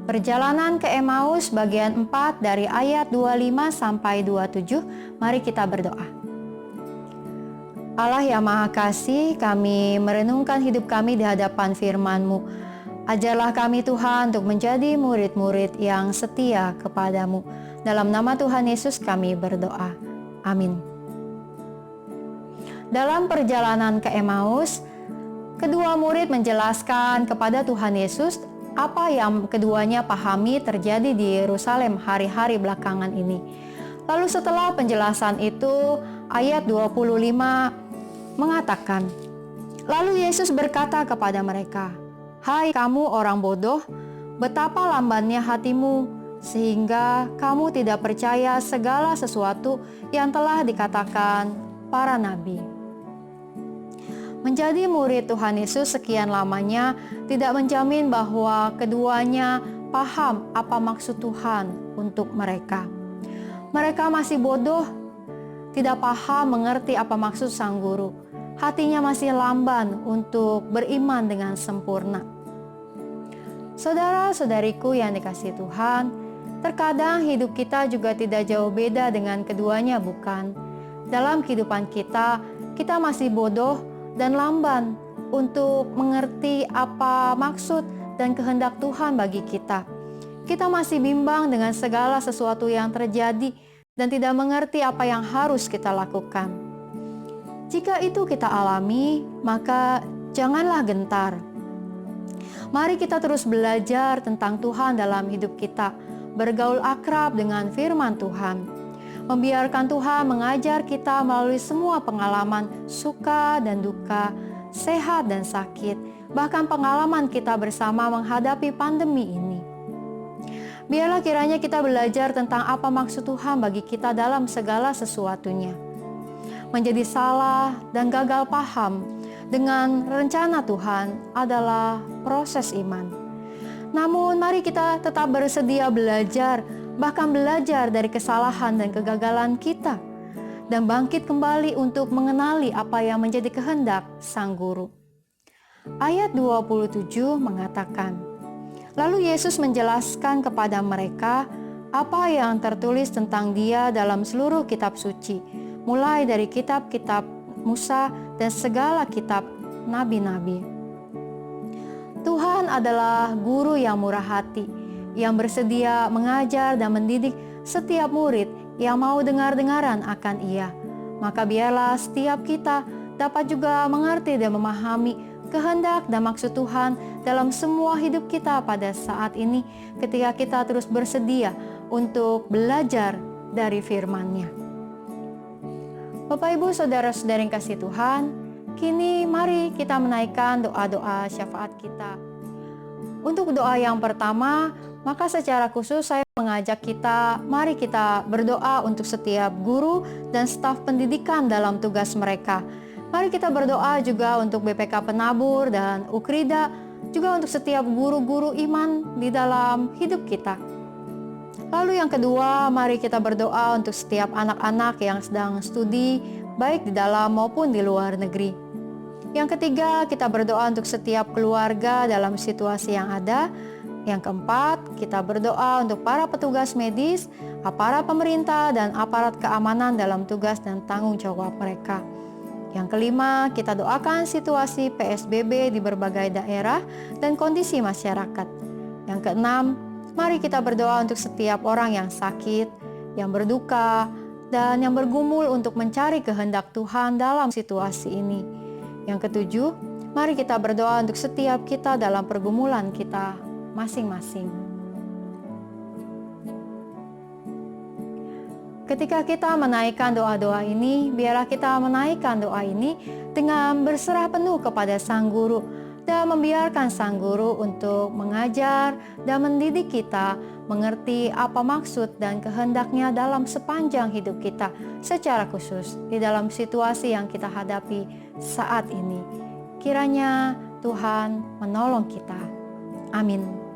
Perjalanan ke Emmaus bagian 4 dari ayat 25 sampai 27. Mari kita berdoa. Allah yang Maha Kasih, kami merenungkan hidup kami di hadapan firman-Mu. Ajarlah kami Tuhan untuk menjadi murid-murid yang setia kepadamu. Dalam nama Tuhan Yesus kami berdoa. Amin. Dalam perjalanan ke Emmaus, kedua murid menjelaskan kepada Tuhan Yesus apa yang keduanya pahami terjadi di Yerusalem hari-hari belakangan ini. Lalu setelah penjelasan itu, ayat 25 mengatakan, lalu Yesus berkata kepada mereka, "Hai kamu orang bodoh, betapa lambannya hatimu, sehingga kamu tidak percaya segala sesuatu yang telah dikatakan para nabi." Menjadi murid Tuhan Yesus sekian lamanya tidak menjamin bahwa keduanya paham apa maksud Tuhan untuk mereka. Mereka masih bodoh, tidak paham mengerti apa maksud Sang Guru. Hatinya masih lamban untuk beriman dengan sempurna. Saudara-saudariku yang dikasihi Tuhan, terkadang hidup kita juga tidak jauh beda dengan keduanya, bukan? Dalam kehidupan kita masih bodoh dan lamban untuk mengerti apa maksud dan kehendak Tuhan bagi kita. Kita masih bimbang dengan segala sesuatu yang terjadi dan tidak mengerti apa yang harus kita lakukan. Jika itu kita alami, maka janganlah gentar. Mari kita terus belajar tentang Tuhan dalam hidup kita, bergaul akrab dengan firman Tuhan. Membiarkan Tuhan mengajar kita melalui semua pengalaman suka dan duka, sehat dan sakit, bahkan pengalaman kita bersama menghadapi pandemi ini. Biarlah kiranya kita belajar tentang apa maksud Tuhan bagi kita dalam segala sesuatunya. Menjadi salah dan gagal paham dengan rencana Tuhan adalah proses iman. Namun mari kita tetap bersedia belajar, bahkan belajar dari kesalahan dan kegagalan kita, dan bangkit kembali untuk mengenali apa yang menjadi kehendak Sang Guru. Ayat 27 mengatakan, lalu Yesus menjelaskan kepada mereka apa yang tertulis tentang Dia dalam seluruh kitab suci, mulai dari kitab-kitab Musa dan segala kitab nabi-nabi. Tuhan adalah guru yang murah hati, yang bersedia mengajar dan mendidik setiap murid yang mau dengar-dengaran akan Ia. Maka biarlah setiap kita dapat juga mengerti dan memahami kehendak dan maksud Tuhan dalam semua hidup kita pada saat ini, ketika kita terus bersedia untuk belajar dari firman-Nya. Bapak Ibu Saudara-saudari yang kasih Tuhan, kini mari kita menaikkan doa-doa syafaat kita. Untuk doa yang pertama, maka secara khusus saya mengajak kita, mari kita berdoa untuk setiap guru dan staf pendidikan dalam tugas mereka. Mari kita berdoa juga untuk BPK Penabur dan Ukrida, juga untuk setiap guru-guru iman di dalam hidup kita. Lalu yang kedua, mari kita berdoa untuk setiap anak-anak yang sedang studi, baik di dalam maupun di luar negeri. Yang ketiga, kita berdoa untuk setiap keluarga dalam situasi yang ada. Yang keempat, kita berdoa untuk para petugas medis, aparat pemerintah, dan aparat keamanan dalam tugas dan tanggung jawab mereka. Yang kelima, kita doakan situasi PSBB di berbagai daerah dan kondisi masyarakat. Yang keenam, mari kita berdoa untuk setiap orang yang sakit, yang berduka, dan yang bergumul untuk mencari kehendak Tuhan dalam situasi ini. Yang ketujuh, mari kita berdoa untuk setiap kita dalam pergumulan kita masing-masing. Ketika kita menaikkan doa-doa ini, biarlah kita menaikkan doa ini dengan berserah penuh kepada Sang Guru dan membiarkan Sang Guru untuk mengajar dan mendidik kita mengerti apa maksud dan kehendaknya dalam sepanjang hidup kita, secara khusus di dalam situasi yang kita hadapi saat ini. Kiranya Tuhan menolong kita. Amin.